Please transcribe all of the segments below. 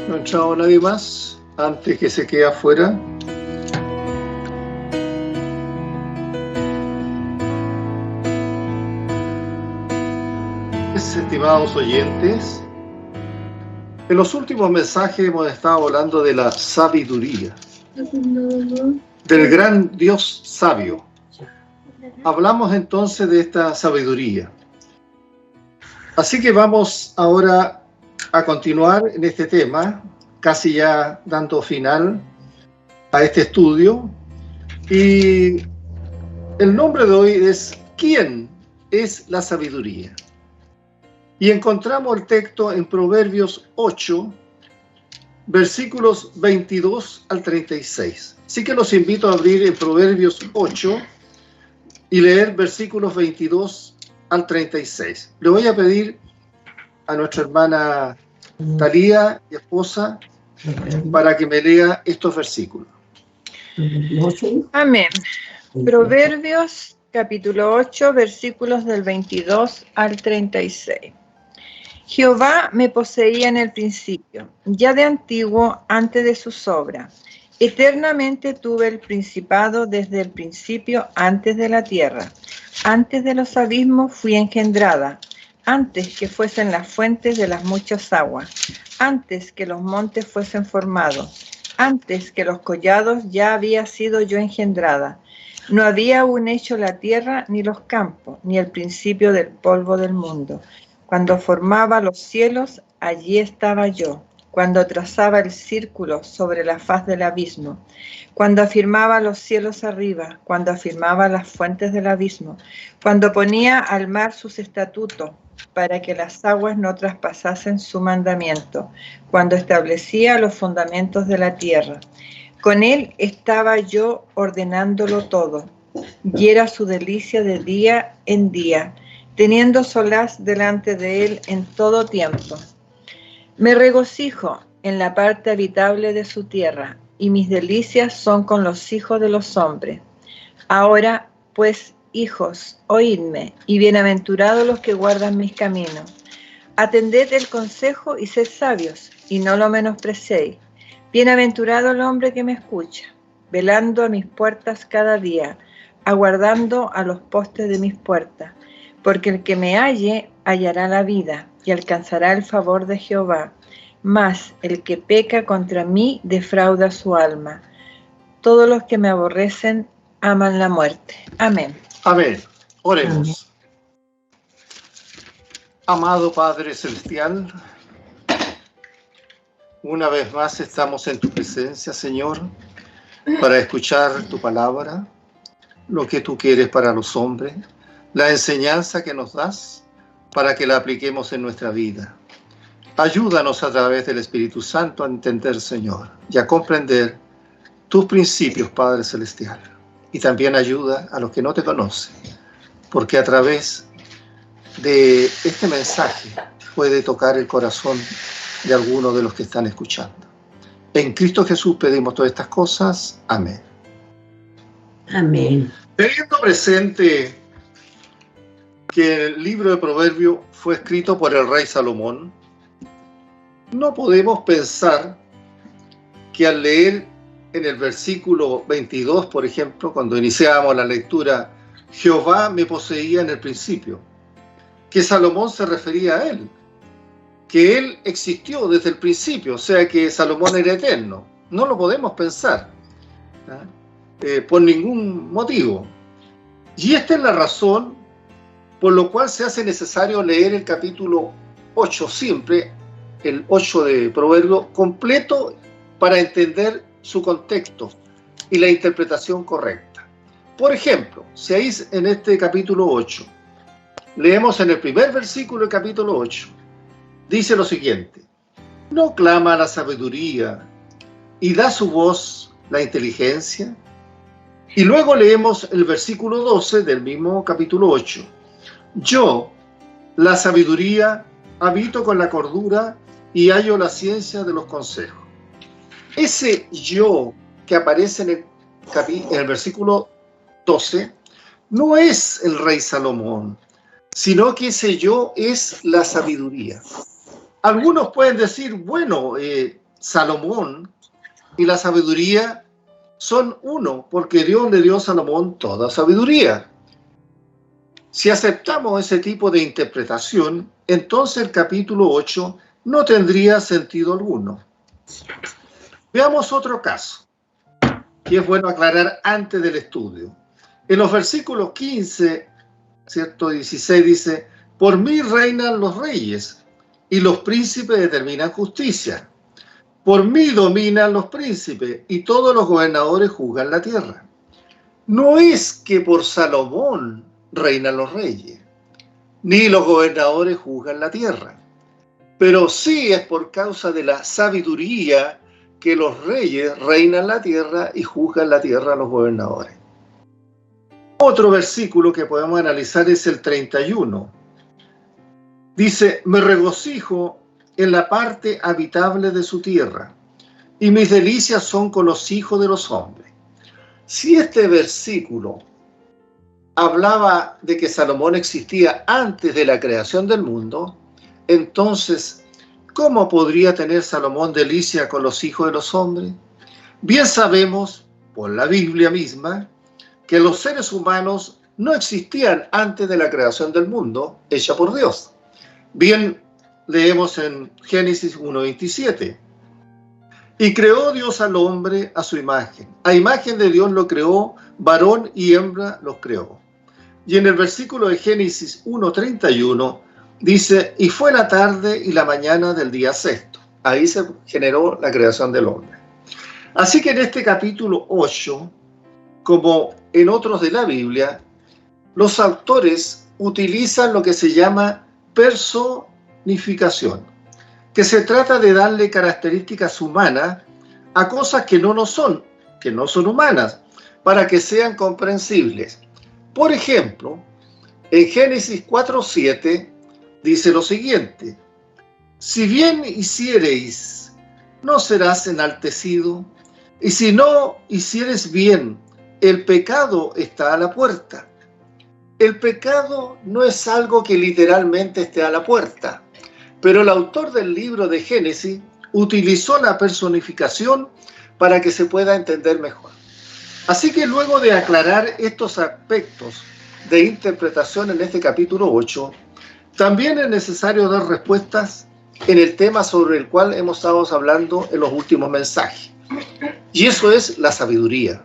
No ha entrado nadie más antes que se quede afuera. Estimados oyentes, en los últimos mensajes hemos estado hablando de la sabiduría, del gran Dios sabio. Hablamos entonces de esta sabiduría. Así que vamos ahora a continuar en este tema, casi ya dando final a este estudio. Y el nombre de hoy es ¿Quién es la sabiduría? Y encontramos el texto en Proverbios 8, versículos 22 al 36. Así que los invito a abrir en Proverbios 8 y leer versículos 22 al 36. Le voy a pedir a nuestra hermana Talía y esposa para que me lea estos versículos. Amén. Proverbios capítulo 8, versículos del 22 al 36. Jehová me poseía en el principio, ya de antiguo, antes de sus obras. Eternamente tuve el principado desde el principio, antes de la tierra. Antes de los abismos fui engendrada, antes que fuesen las fuentes de las muchas aguas, antes que los montes fuesen formados, antes que los collados ya había sido yo engendrada. No había aún hecho la tierra, ni los campos, ni el principio del polvo del mundo. Cuando formaba los cielos, allí estaba yo. Cuando trazaba el círculo sobre la faz del abismo, cuando afirmaba los cielos arriba, cuando afirmaba las fuentes del abismo, cuando ponía al mar sus estatutos para que las aguas no traspasasen su mandamiento, cuando establecía los fundamentos de la tierra. Con él estaba yo ordenándolo todo, y era su delicia de día en día, teniendo solaz delante de él en todo tiempo. Me regocijo en la parte habitable de su tierra, y mis delicias son con los hijos de los hombres. Ahora, pues, hijos, oídme, y bienaventurados los que guardan mis caminos. Atended el consejo y sed sabios, y no lo menospreciéis. Bienaventurado el hombre que me escucha, velando a mis puertas cada día, aguardando a los postes de mis puertas. Porque el que me halle, hallará la vida, y alcanzará el favor de Jehová. Mas el que peca contra mí, defrauda su alma. Todos los que me aborrecen, aman la muerte. Amén. Amén. Oremos. Amado Padre Celestial, una vez más estamos en tu presencia, Señor, para escuchar tu palabra, lo que tú quieres para los hombres, la enseñanza que nos das para que la apliquemos en nuestra vida. Ayúdanos a través del Espíritu Santo a entender, Señor, y a comprender tus principios, Padre Celestial. Y también ayuda a los que no te conocen, porque a través de este mensaje puede tocar el corazón de algunos de los que están escuchando. En Cristo Jesús pedimos todas estas cosas. Amén. Amén. Teniendo presente que el libro de Proverbios fue escrito por el rey Salomón, no podemos pensar que al leer en el versículo 22, por ejemplo, cuando iniciábamos la lectura, Jehová me poseía en el principio, que Salomón se refería a él, que él existió desde el principio, o sea que Salomón era eterno. No lo podemos pensar, por ningún motivo. Y esta es la razón por lo cual se hace necesario leer el capítulo 8 siempre, el 8 de Proverbios, completo para entender su contexto y la interpretación correcta. Por ejemplo, si ahí en este capítulo 8, leemos en el primer versículo del capítulo 8, dice lo siguiente: ¿no clama la sabiduría y da su voz la inteligencia? Y luego leemos el versículo 12 del mismo capítulo 8. Yo, la sabiduría, habito con la cordura y hallo la ciencia de los consejos. Ese yo que aparece en el versículo 12 no es el rey Salomón, sino que ese yo es la sabiduría. Algunos pueden decir, bueno, Salomón y la sabiduría son uno, porque Dios le dio a Salomón toda sabiduría. Si aceptamos ese tipo de interpretación, entonces el capítulo 8 no tendría sentido alguno. Veamos otro caso, que es bueno aclarar antes del estudio. En los versículos 15, ¿cierto? 16 dice, por mí reinan los reyes y los príncipes determinan justicia. Por mí dominan los príncipes y todos los gobernadores juzgan la tierra. No es que por Salomón reinan los reyes, ni los gobernadores juzgan la tierra, pero sí es por causa de la sabiduría que los reyes reinan la tierra y juzgan la tierra a los gobernadores. Otro versículo que podemos analizar es el 31. Dice, me regocijo en la parte habitable de su tierra, y mis delicias son con los hijos de los hombres. Si este versículo hablaba de que Salomón existía antes de la creación del mundo, entonces, ¿cómo podría tener Salomón delicia con los hijos de los hombres? Bien sabemos, por la Biblia misma, que los seres humanos no existían antes de la creación del mundo, hecha por Dios. Bien, leemos en Génesis 1:27. Y creó Dios al hombre a su imagen. A imagen de Dios lo creó, varón y hembra los creó. Y en el versículo de Génesis 1:31 dice, y fue la tarde y la mañana del día sexto. Ahí se generó la creación del hombre. Así que en este capítulo 8, como en otros de la Biblia, los autores utilizan lo que se llama personificación, que se trata de darle características humanas a cosas que no son humanas, para que sean comprensibles. Por ejemplo, en Génesis 4:7 dice lo siguiente, si bien hiciereis, no serás enaltecido, y si no hicieres bien, el pecado está a la puerta. El pecado no es algo que literalmente esté a la puerta, pero el autor del libro de Génesis utilizó la personificación para que se pueda entender mejor. Así que luego de aclarar estos aspectos de interpretación en este capítulo 8, también es necesario dar respuestas en el tema sobre el cual hemos estado hablando en los últimos mensajes. Y eso es la sabiduría.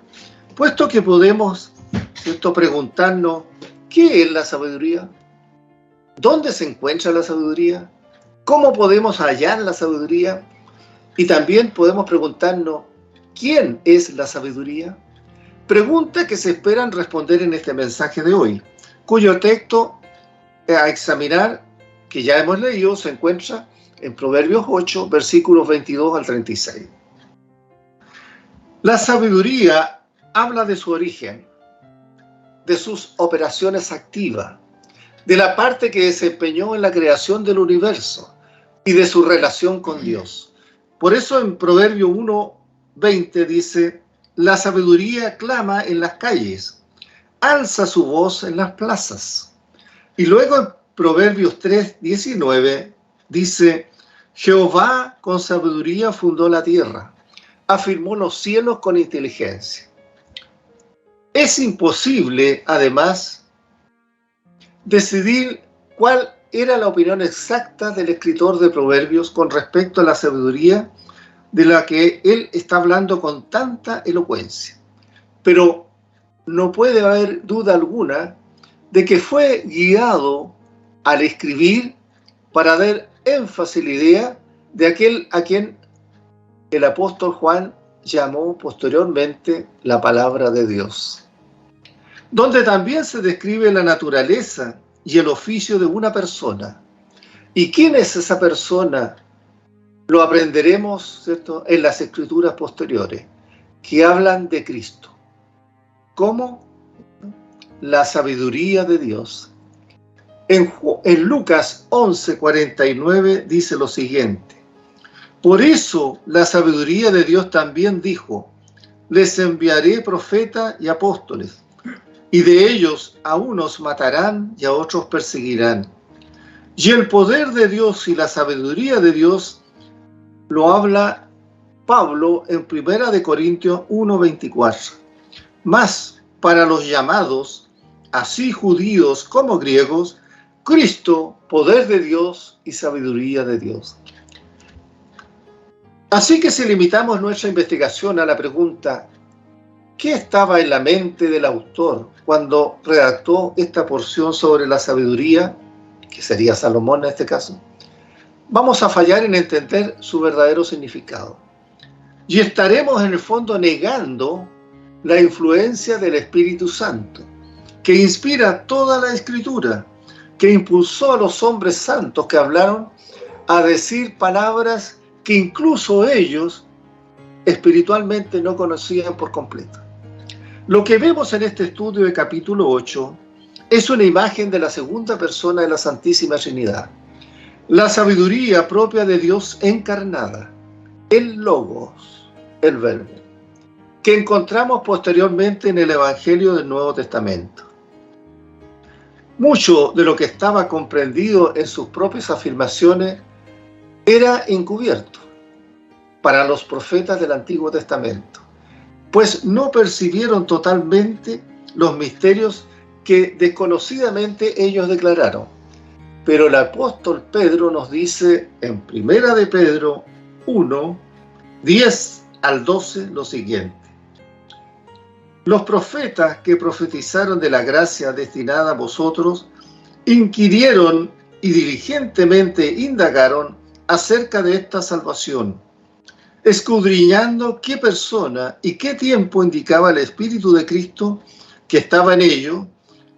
Puesto que podemos, ¿cierto?, preguntarnos, ¿qué es la sabiduría? ¿Dónde se encuentra la sabiduría? ¿Cómo podemos hallar la sabiduría? Y también podemos preguntarnos, ¿quién es la sabiduría? Preguntas que se esperan responder en este mensaje de hoy, cuyo texto a examinar, que ya hemos leído, se encuentra en Proverbios 8, versículos 22 al 36. La sabiduría habla de su origen, de sus operaciones activas, de la parte que desempeñó en la creación del universo y de su relación con Dios. Por eso en Proverbio 1:20 dice, la sabiduría clama en las calles, alza su voz en las plazas. Y luego en Proverbios 3:19 dice, Jehová con sabiduría fundó la tierra, afirmó los cielos con inteligencia. Es imposible, además, decidir cuál era la opinión exacta del escritor de Proverbios con respecto a la sabiduría de la que él está hablando con tanta elocuencia. Pero no puede haber duda alguna de que fue guiado al escribir para dar énfasis a la idea de aquel a quien el apóstol Juan llamó posteriormente la palabra de Dios, donde también se describe la naturaleza y el oficio de una persona. ¿Y quién es esa persona? Lo aprenderemos, ¿cierto?, en las escrituras posteriores, que hablan de Cristo. ¿Cómo? La sabiduría de Dios. En Lucas 11:49 dice lo siguiente, por eso la sabiduría de Dios también dijo, les enviaré profetas y apóstoles, y de ellos a unos matarán y a otros perseguirán. Y el poder de Dios y la sabiduría de Dios lo habla Pablo en 1 Corintios 1:24. Mas para los llamados, así judíos como griegos, Cristo, poder de Dios y sabiduría de Dios. Así que si limitamos nuestra investigación a la pregunta, ¿qué estaba en la mente del autor cuando redactó esta porción sobre la sabiduría, que sería Salomón en este caso? Vamos a fallar en entender su verdadero significado. Y estaremos en el fondo negando la influencia del Espíritu Santo, que inspira toda la Escritura, que impulsó a los hombres santos que hablaron a decir palabras que incluso ellos espiritualmente no conocían por completo. Lo que vemos en este estudio de capítulo 8 es una imagen de la segunda persona de la Santísima Trinidad, la sabiduría propia de Dios encarnada, el Logos, el Verbo, que encontramos posteriormente en el Evangelio del Nuevo Testamento. Mucho de lo que estaba comprendido en sus propias afirmaciones era encubierto para los profetas del Antiguo Testamento, pues no percibieron totalmente los misterios que desconocidamente ellos declararon. Pero el apóstol Pedro nos dice en 1 de Pedro 1, 10 al 12 lo siguiente: los profetas que profetizaron de la gracia destinada a vosotros inquirieron y diligentemente indagaron acerca de esta salvación, escudriñando qué persona y qué tiempo indicaba el Espíritu de Cristo que estaba en ellos,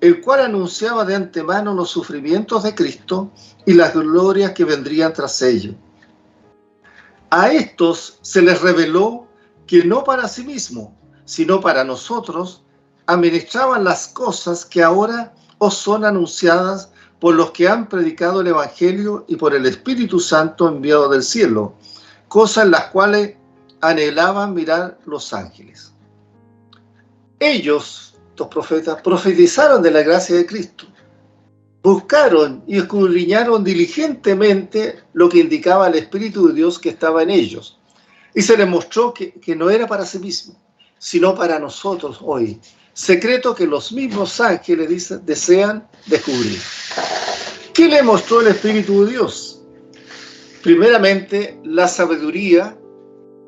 el cual anunciaba de antemano los sufrimientos de Cristo y las glorias que vendrían tras ellos. A estos se les reveló que no para sí mismo, sino para nosotros, administraban las cosas que ahora os son anunciadas por los que han predicado el Evangelio y por el Espíritu Santo enviado del cielo, cosas en las cuales anhelaban mirar los ángeles. Ellos, estos profetas, profetizaron de la gracia de Cristo, buscaron y escudriñaron diligentemente lo que indicaba el Espíritu de Dios que estaba en ellos, y se les mostró que no era para sí mismo, sino para nosotros hoy, secreto que los mismos ángeles desean descubrir. ¿Qué le mostró el Espíritu de Dios? Primeramente, la sabiduría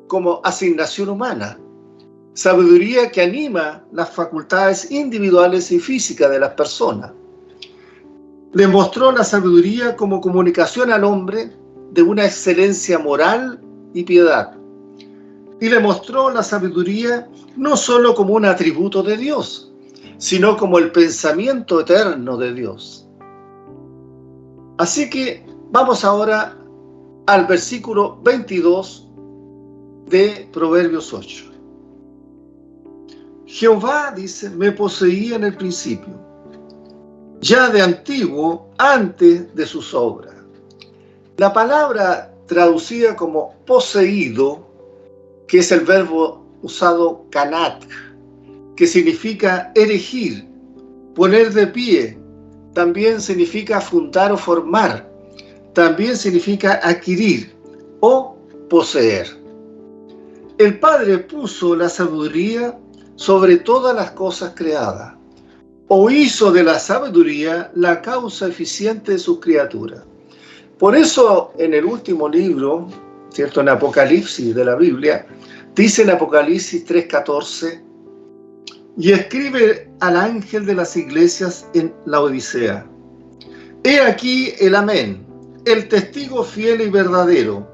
como asignación humana, sabiduría que anima las facultades individuales y físicas de las personas. Le mostró la sabiduría como comunicación al hombre de una excelencia moral y piedad. Y le mostró la sabiduría no solo como un atributo de Dios, sino como el pensamiento eterno de Dios. Así que vamos ahora al versículo 22 de Proverbios 8. Jehová, dice, me poseía en el principio, ya de antiguo, antes de sus obras. La palabra traducida como poseído, que es el verbo usado kanat, que significa erigir, poner de pie, también significa fundar o formar, también significa adquirir o poseer. El Padre puso la sabiduría sobre todas las cosas creadas, o hizo de la sabiduría la causa eficiente de sus criaturas. Por eso en el último libro, ¿cierto?, en Apocalipsis de la Biblia, dice en Apocalipsis 3:14, y escribe al ángel de las iglesias en la Odisea: he aquí el amén, el testigo fiel y verdadero,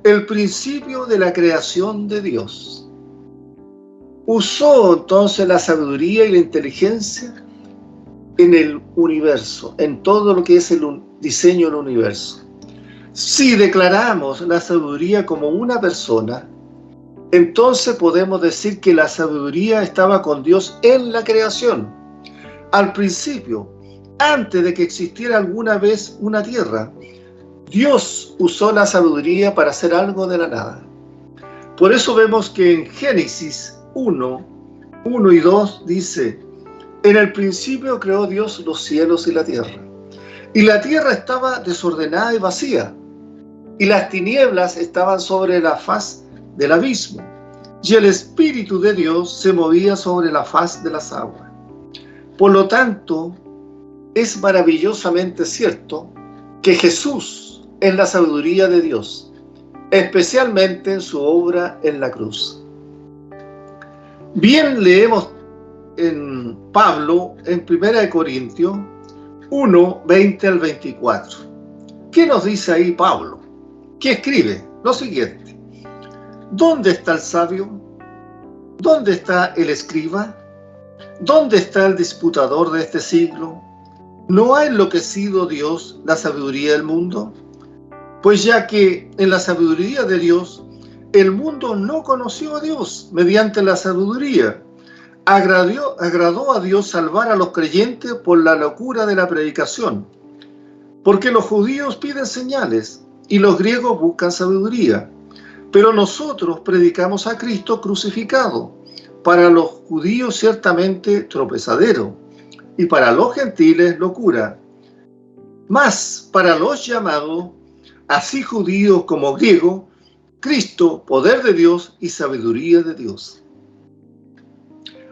el principio de la creación de Dios. Usó entonces la sabiduría y la inteligencia en el universo, en todo lo que es el diseño del universo. Si declaramos la sabiduría como una persona, entonces podemos decir que la sabiduría estaba con Dios en la creación, al principio, antes de que existiera alguna vez una tierra. Dios usó la sabiduría para hacer algo de la nada. Por eso vemos que en Génesis 1 y 2 dice: en el principio creó Dios los cielos y la tierra. Y la tierra estaba desordenada y vacía, y las tinieblas estaban sobre la faz del abismo, y el Espíritu de Dios se movía sobre la faz de las aguas. Por lo tanto, es maravillosamente cierto que Jesús es la sabiduría de Dios, especialmente en su obra en la cruz. Bien leemos en Pablo en 1 Corintios 1, 20 al 24. ¿Qué nos dice ahí Pablo? ¿Qué escribe? Lo siguiente: ¿dónde está el sabio? ¿Dónde está el escriba? ¿Dónde está el disputador de este siglo? ¿No ha enloquecido Dios la sabiduría del mundo? Pues ya que en la sabiduría de Dios, el mundo no conoció a Dios mediante la sabiduría. Agradó a Dios salvar a los creyentes por la locura de la predicación. Porque los judíos piden señales y los griegos buscan sabiduría. Pero nosotros predicamos a Cristo crucificado, para los judíos ciertamente tropezadero, y para los gentiles locura. Mas para los llamados, así judíos como griegos, Cristo, poder de Dios y sabiduría de Dios.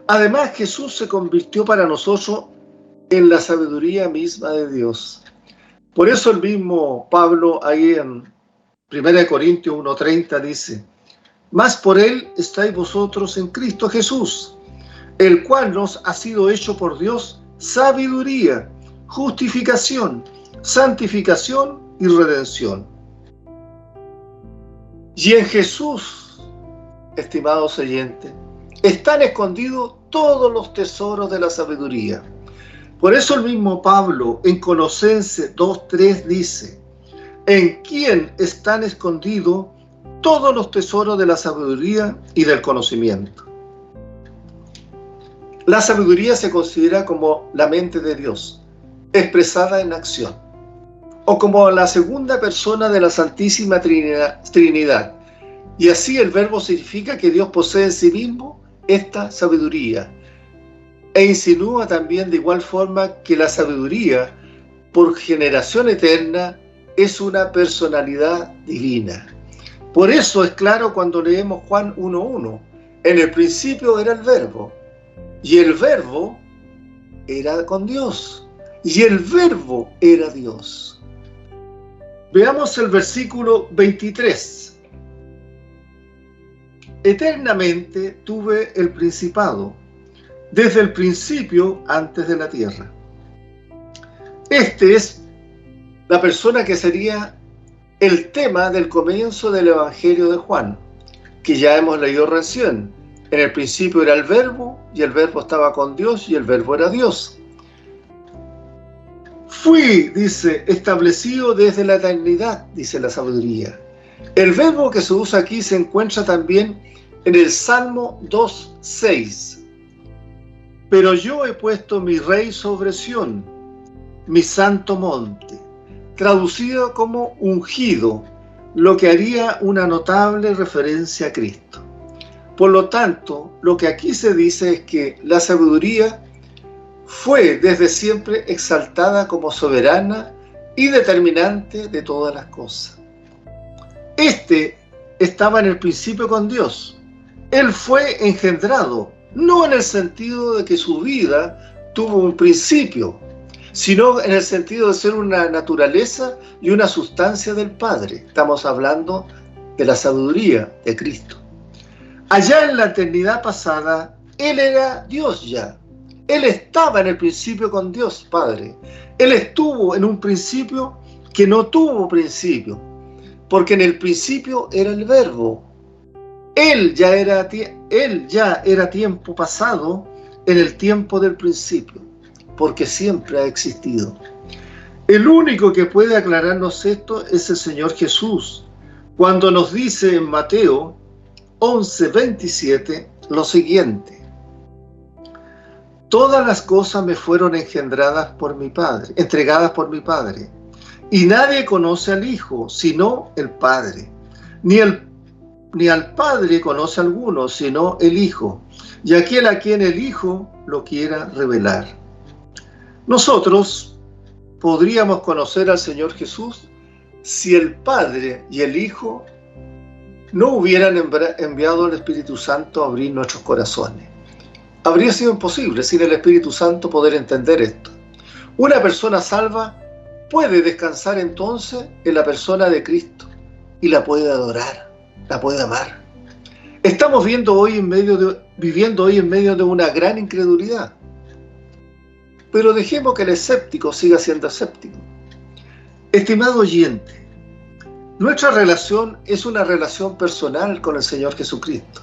Además, Jesús se convirtió para nosotros en la sabiduría misma de Dios. Por eso el mismo Pablo ahí en 1 Corintios 1:30 dice: mas por él estáis vosotros en Cristo Jesús, el cual nos ha sido hecho por Dios sabiduría, justificación, santificación y redención. Y en Jesús, estimados oyentes, están escondidos todos los tesoros de la sabiduría. Por eso el mismo Pablo en Colosenses 2:3 dice: en quien están escondidos todos los tesoros de la sabiduría y del conocimiento. La sabiduría se considera como la mente de Dios, expresada en acción, o como la segunda persona de la Santísima Trinidad. Y así el verbo significa que Dios posee en sí mismo esta sabiduría. E insinúa también de igual forma que la sabiduría, por generación eterna, es una personalidad divina. Por eso es claro cuando leemos Juan 1:1. En el principio era el verbo, y el verbo era con Dios, y el verbo era Dios. Veamos el versículo 23. Eternamente tuve el principado, desde el principio antes de la tierra. Este es la persona que sería el tema del comienzo del Evangelio de Juan, que ya hemos leído recién. En el principio era el verbo, y el verbo estaba con Dios, y el verbo era Dios. Fui, dice, establecido desde la eternidad, dice la sabiduría. El verbo que se usa aquí se encuentra también en el Salmo 2:6. Pero yo he puesto mi rey sobre Sión, mi santo monte, traducido como ungido, lo que haría una notable referencia a Cristo. Por lo tanto, lo que aquí se dice es que la sabiduría fue desde siempre exaltada como soberana y determinante de todas las cosas. Este estaba en el principio con Dios. Él fue engendrado, no en el sentido de que su vida tuvo un principio, sino en el sentido de ser una naturaleza y una sustancia del Padre. Estamos hablando de la sabiduría de Cristo. Allá en la eternidad pasada, Él era Dios ya. Él estaba en el principio con Dios Padre. Él estuvo en un principio que no tuvo principio, porque en el principio era el Verbo. Él ya era tiempo pasado en el tiempo del principio, porque siempre ha existido. El único que puede aclararnos esto es el Señor Jesús, cuando nos dice en Mateo 11:27 lo siguiente: todas las cosas me fueron entregadas por mi Padre, y nadie conoce al Hijo sino el Padre, ni al Padre conoce a alguno sino el Hijo, y aquel a quien el Hijo lo quiera revelar. Nosotros podríamos conocer al Señor Jesús si el Padre y el Hijo no hubieran enviado al Espíritu Santo a abrir nuestros corazones. Habría sido imposible sin el Espíritu Santo poder entender esto. Una persona salva puede descansar entonces en la persona de Cristo y la puede adorar, la puede amar. Estamos viviendo hoy en medio de una gran incredulidad. Pero dejemos que el escéptico siga siendo escéptico. Estimado oyente, nuestra relación es una relación personal con el Señor Jesucristo.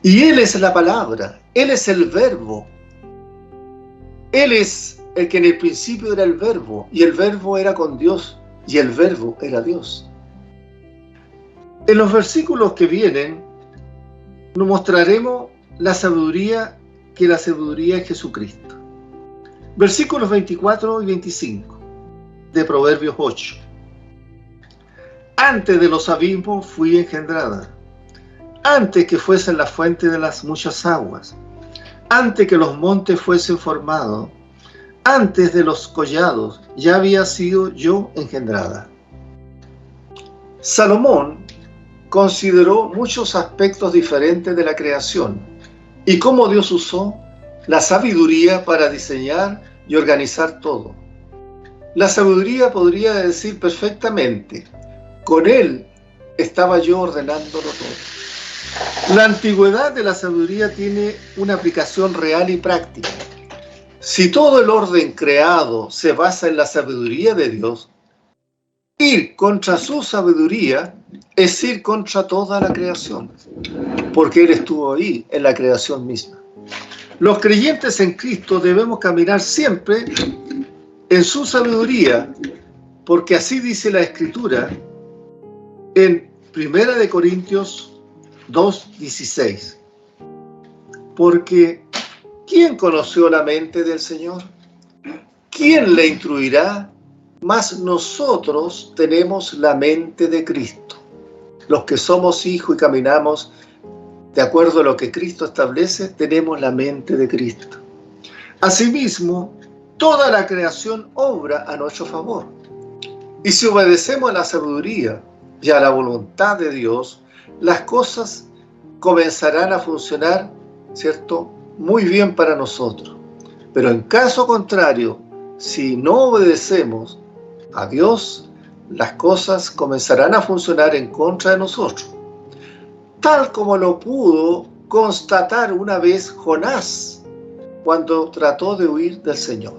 Y Él es la palabra, Él es el verbo. Él es el que en el principio era el verbo, y el verbo era con Dios, y el verbo era Dios. En los versículos que vienen, nos mostraremos la sabiduría es Jesucristo. Versículos 24 y 25 de Proverbios 8. Antes de los abismos fui engendrada, antes que fuesen la fuente de las muchas aguas, antes que los montes fuesen formados, antes de los collados, ya había sido yo engendrada. Salomón consideró muchos aspectos diferentes de la creación y cómo Dios usó la sabiduría para diseñar y organizar todo. La sabiduría podría decir perfectamente: con Él estaba yo ordenándolo todo. La antigüedad de la sabiduría tiene una aplicación real y práctica. Si todo el orden creado se basa en la sabiduría de Dios, ir contra su sabiduría es ir contra toda la creación, porque Él estuvo ahí en la creación misma. Los creyentes en Cristo debemos caminar siempre en su sabiduría, porque así dice la Escritura en 1 Corintios 2:16. Porque ¿quién conoció la mente del Señor? ¿Quién le instruirá? Mas nosotros tenemos la mente de Cristo. Los que somos hijos y caminamos de acuerdo a lo que Cristo establece, tenemos la mente de Cristo. Asimismo, toda la creación obra a nuestro favor. Y si obedecemos a la sabiduría y a la voluntad de Dios, las cosas comenzarán a funcionar, ¿cierto?, muy bien para nosotros. Pero en caso contrario, si no obedecemos a Dios, las cosas comenzarán a funcionar en contra de nosotros. Tal como lo pudo constatar una vez Jonás cuando trató de huir del Señor.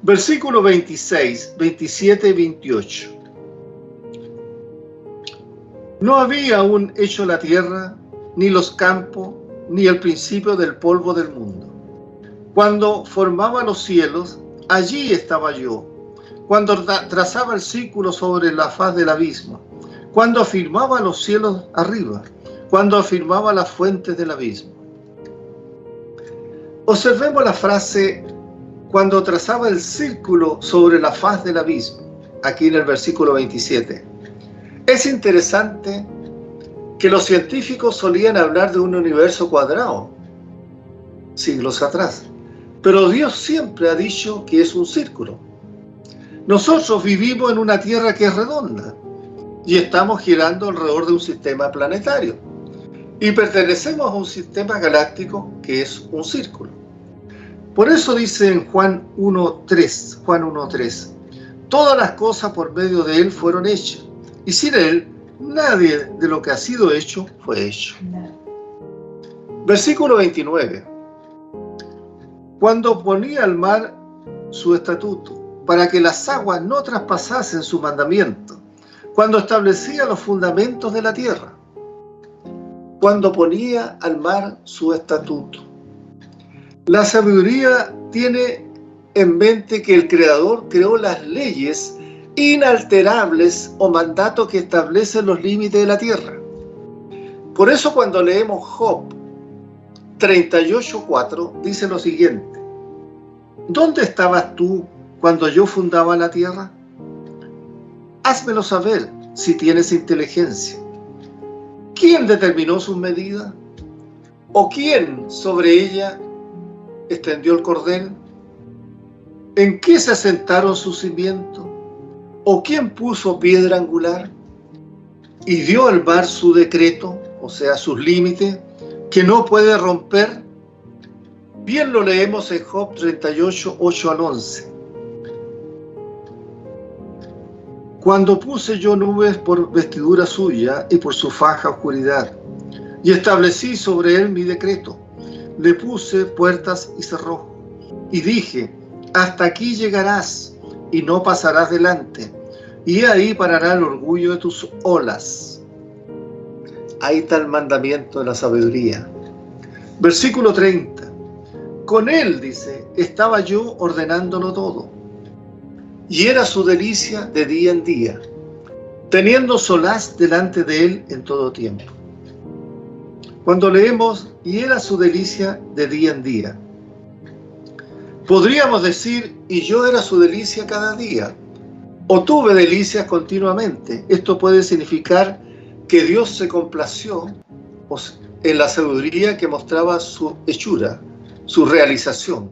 Versículo 26, 27 y 28. No había aún hecho la tierra, ni los campos, ni el principio del polvo del mundo. Cuando formaba los cielos, allí estaba yo. Cuando trazaba el círculo sobre la faz del abismo. Cuando afirmaba los cielos arriba. Cuando afirmaba las fuentes del abismo. Observemos la frase cuando trazaba el círculo sobre la faz del abismo, aquí en el versículo 27. Es interesante que los científicos solían hablar de un universo cuadrado, siglos atrás, pero Dios siempre ha dicho que es un círculo. Nosotros vivimos en una Tierra que es redonda y estamos girando alrededor de un sistema planetario y pertenecemos a un sistema galáctico que es un círculo. Por eso dice en Juan 1:3, todas las cosas por medio de Él fueron hechas, y sin Él, nadie de lo que ha sido hecho fue hecho. Versículo 29. Cuando ponía al mar su estatuto, para que las aguas no traspasasen su mandamiento, cuando establecía los fundamentos de la tierra, cuando ponía al mar su estatuto. La sabiduría tiene en mente que el Creador creó las leyes inalterables o mandatos que establecen los límites de la tierra. Por eso cuando leemos Job 38:4 dice lo siguiente: ¿dónde estabas tú cuando yo fundaba la tierra? Házmelo saber si tienes inteligencia. ¿Quién determinó sus medidas? ¿O quién sobre ella extendió el cordel? ¿En qué se asentaron sus cimientos? ¿O quién puso piedra angular? y dio al mar su decreto, o sea, sus límites, que no puede romper. Bien lo leemos en Job 38, 8 al 11. Cuando puse yo nubes por vestidura suya y por su faja oscuridad, y establecí sobre él mi decreto, le puse puertas y cerrojos, y dije, hasta aquí llegarás y no pasarás delante, y ahí parará el orgullo de tus olas. Ahí está el mandamiento de la sabiduría. Versículo 30. Con él, dice, estaba yo ordenándolo todo, y era su delicia de día en día, teniendo solaz delante de él en todo tiempo. Cuando leemos, y era su delicia de día en día, podríamos decir, y yo era su delicia cada día, o tuve delicias continuamente. Esto puede significar que Dios se complació en la sabiduría que mostraba su hechura, su realización,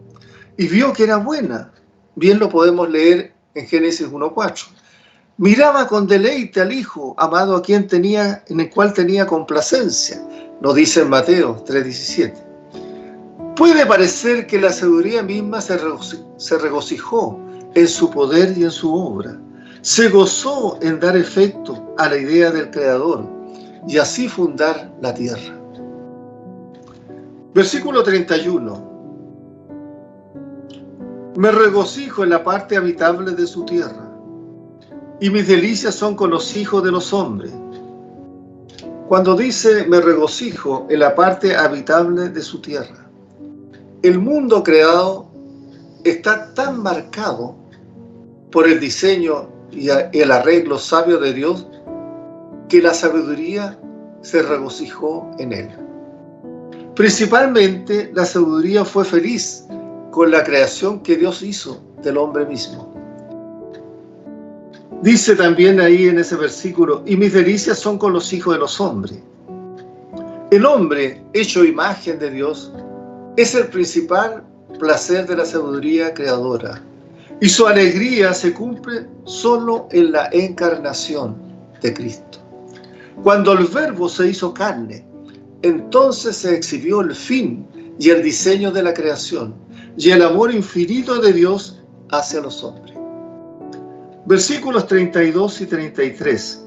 y vio que era buena. Bien lo podemos leer en Génesis 1:4. Miraba con deleite al Hijo amado en el cual tenía complacencia, nos dice en Mateo 3:17. Puede parecer que la sabiduría misma se regocijó en su poder y en su obra. Se gozó en dar efecto a la idea del Creador y así fundar la tierra. Versículo 31. Me regocijo en la parte habitable de su tierra, y mis delicias son con los hijos de los hombres. Cuando dice me regocijo en la parte habitable de su tierra, el mundo creado está tan marcado por el diseño y el arreglo sabio de Dios que la sabiduría se regocijó en él. Principalmente la sabiduría fue feliz con la creación que Dios hizo del hombre mismo. Dice también ahí en ese versículo, y mis delicias son con los hijos de los hombres. El hombre, hecho imagen de Dios, es el principal placer de la sabiduría creadora, y su alegría se cumple solo en la encarnación de Cristo. Cuando el Verbo se hizo carne, entonces se exhibió el fin y el diseño de la creación y el amor infinito de Dios hacia los hombres. Versículos 32 y 33.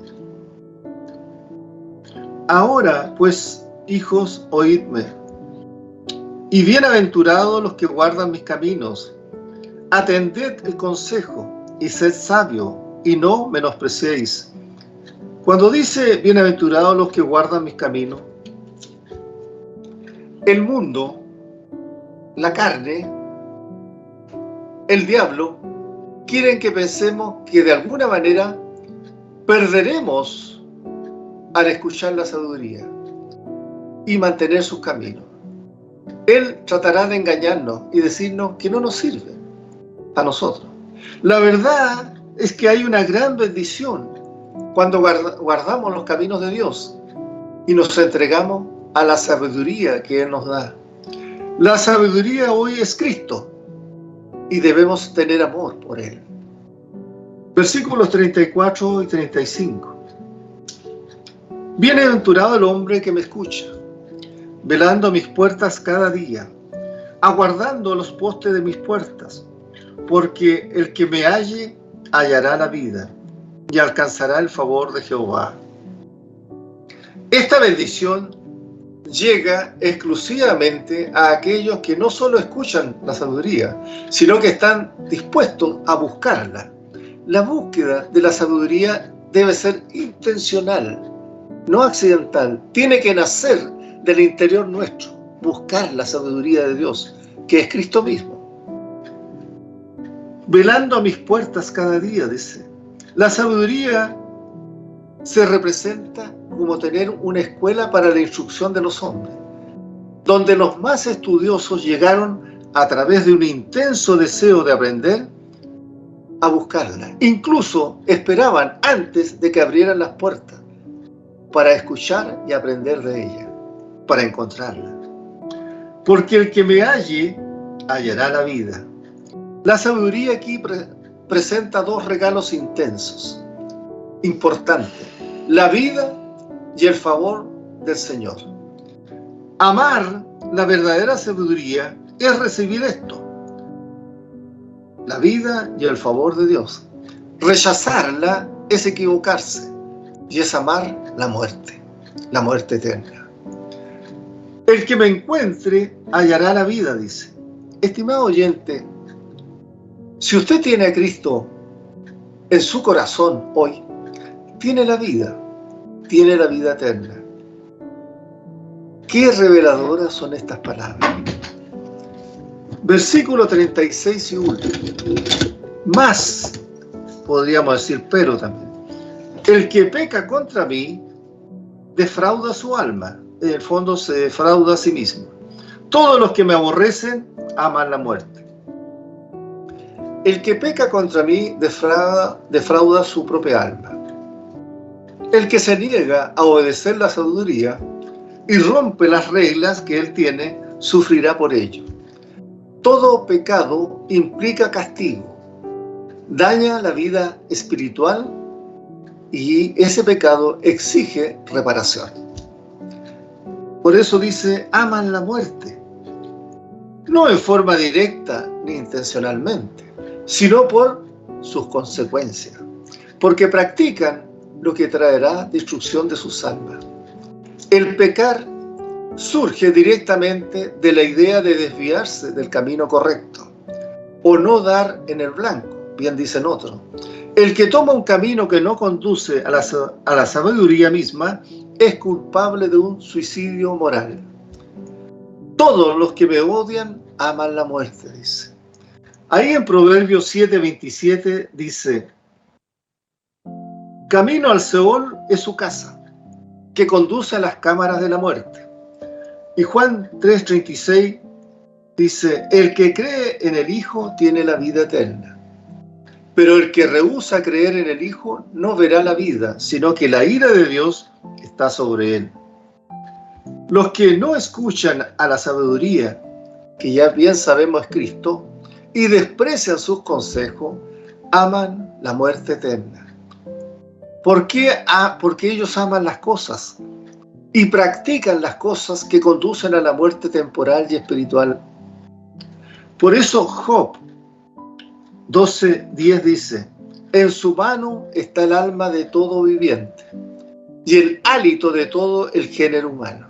Ahora, pues, hijos, oídme, y bienaventurados los que guardan mis caminos. Atended el consejo y sed sabio, y no menospreciéis. Cuando dice bienaventurados los que guardan mis caminos, el mundo, la carne, el diablo, quieren que pensemos que de alguna manera perderemos al escuchar la sabiduría y mantener sus caminos. Él tratará de engañarnos y decirnos que no nos sirve a nosotros. La verdad es que hay una gran bendición cuando guardamos los caminos de Dios y nos entregamos a la sabiduría que Él nos da. La sabiduría hoy es Cristo y debemos tener amor por Él. Versículos 34 y 35. Bienaventurado el hombre que me escucha, velando mis puertas cada día, aguardando los postes de mis puertas, porque el que me halle hallará la vida y alcanzará el favor de Jehová. Esta bendición llega exclusivamente a aquellos que no solo escuchan la sabiduría, sino que están dispuestos a buscarla. La búsqueda de la sabiduría debe ser intencional, no accidental. Tiene que nacer del interior nuestro, buscar la sabiduría de Dios, que es Cristo mismo. Velando a mis puertas cada día, dice. La sabiduría se representa como tener una escuela para la instrucción de los hombres, donde los más estudiosos llegaron a través de un intenso deseo de aprender a buscarla. Incluso esperaban antes de que abrieran las puertas para escuchar y aprender de ella, para encontrarla. Porque el que me halle, hallará la vida. La sabiduría aquí presenta dos regalos intensos, importantes: la vida y el favor del Señor. Amar la verdadera sabiduría es recibir esto: la vida y el favor de Dios. Rechazarla es equivocarse y es amar la muerte eterna. El que me encuentre hallará la vida, dice. Estimado oyente, si usted tiene a Cristo en su corazón hoy, tiene la vida eterna. Qué reveladoras son estas palabras. Versículo 36 y último. Más, podríamos decir, pero también. El que peca contra mí, defrauda su alma. En el fondo se defrauda a sí mismo. Todos los que me aborrecen aman la muerte. El que peca contra mí, defrauda su propia alma. El que se niega a obedecer la sabiduría y rompe las reglas que él tiene, sufrirá por ello. Todo pecado implica castigo, daña la vida espiritual y ese pecado exige reparación. Por eso dice, aman la muerte, no en forma directa ni intencionalmente, sino por sus consecuencias, porque practican lo que traerá destrucción de sus almas. El pecar surge directamente de la idea de desviarse del camino correcto o no dar en el blanco, bien dicen otros. El que toma un camino que no conduce a la sabiduría misma es culpable de un suicidio moral. Todos los que me odian aman la muerte, dice. Ahí en Proverbios 7:27 dice: camino al Seol es su casa, que conduce a las cámaras de la muerte. Y Juan 3:36 dice: el que cree en el Hijo tiene la vida eterna, pero el que rehúsa creer en el Hijo no verá la vida, sino que la ira de Dios está sobre él. Los que no escuchan a la sabiduría, que ya bien sabemos es Cristo, y desprecian sus consejos, aman la muerte eterna. ¿Por qué? Porque ellos aman las cosas y practican las cosas que conducen a la muerte temporal y espiritual. Por eso Job 12:10 dice: en su mano está el alma de todo viviente y el hálito de todo el género humano.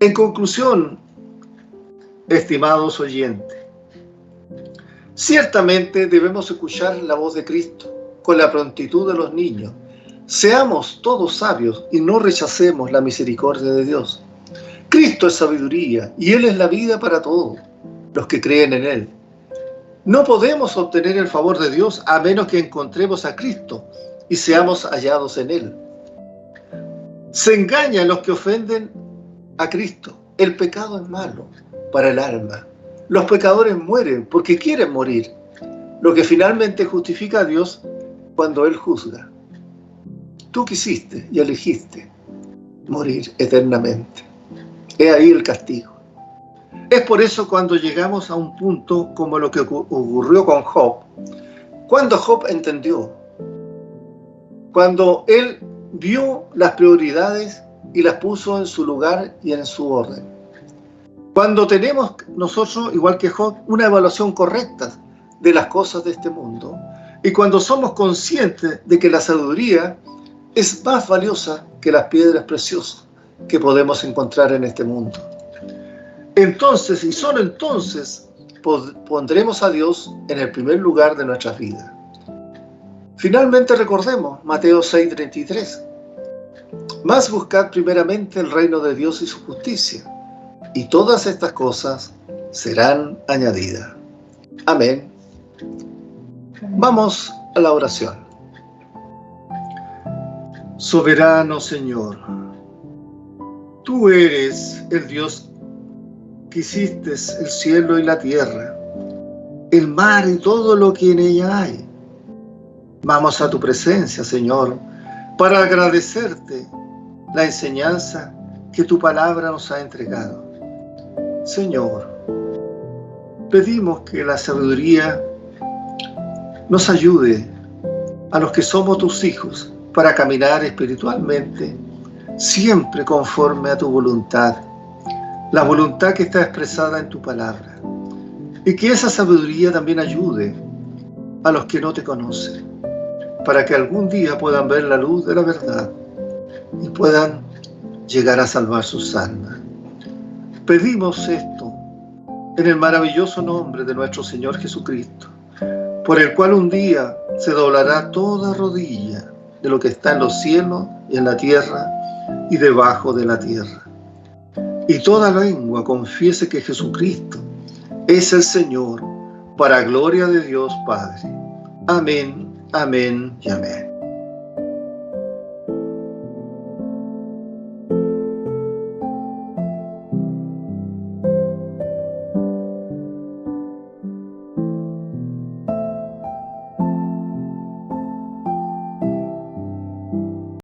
En conclusión, estimados oyentes, ciertamente debemos escuchar la voz de Cristo con la prontitud de los niños. Seamos todos sabios y no rechacemos la misericordia de Dios. Cristo es sabiduría y Él es la vida para todos los que creen en Él. No podemos obtener el favor de Dios a menos que encontremos a Cristo y seamos hallados en Él. Se engañan los que ofenden a Cristo. El pecado es malo para el alma. Los pecadores mueren porque quieren morir, lo que finalmente justifica a Dios cuando Él juzga. Tú quisiste y elegiste morir eternamente. He ahí el castigo. Es por eso cuando llegamos a un punto como lo que ocurrió con Job, cuando Job entendió, cuando él vio las prioridades y las puso en su lugar y en su orden. Cuando tenemos nosotros, igual que Job, una evaluación correcta de las cosas de este mundo, y cuando somos conscientes de que la sabiduría es más valiosa que las piedras preciosas que podemos encontrar en este mundo. Entonces, y solo entonces, pondremos a Dios en el primer lugar de nuestras vidas. Finalmente recordemos Mateo 6:33. Más buscad primeramente el reino de Dios y su justicia, y todas estas cosas serán añadidas. Amén. Vamos a la oración. Soberano Señor, tú eres el Dios que hiciste el cielo y la tierra, el mar y todo lo que en ella hay. Vamos a tu presencia, Señor, para agradecerte la enseñanza que tu palabra nos ha entregado. Señor, pedimos que la sabiduría nos ayude a los que somos tus hijos para caminar espiritualmente siempre conforme a tu voluntad, la voluntad que está expresada en tu palabra. Y que esa sabiduría también ayude a los que no te conocen, para que algún día puedan ver la luz de la verdad y puedan llegar a salvar sus almas. Pedimos esto en el maravilloso nombre de nuestro Señor Jesucristo, por el cual un día se doblará toda rodilla de lo que está en los cielos y en la tierra y debajo de la tierra. Y toda lengua confiese que Jesucristo es el Señor, para gloria de Dios Padre. Amén, amén y amén.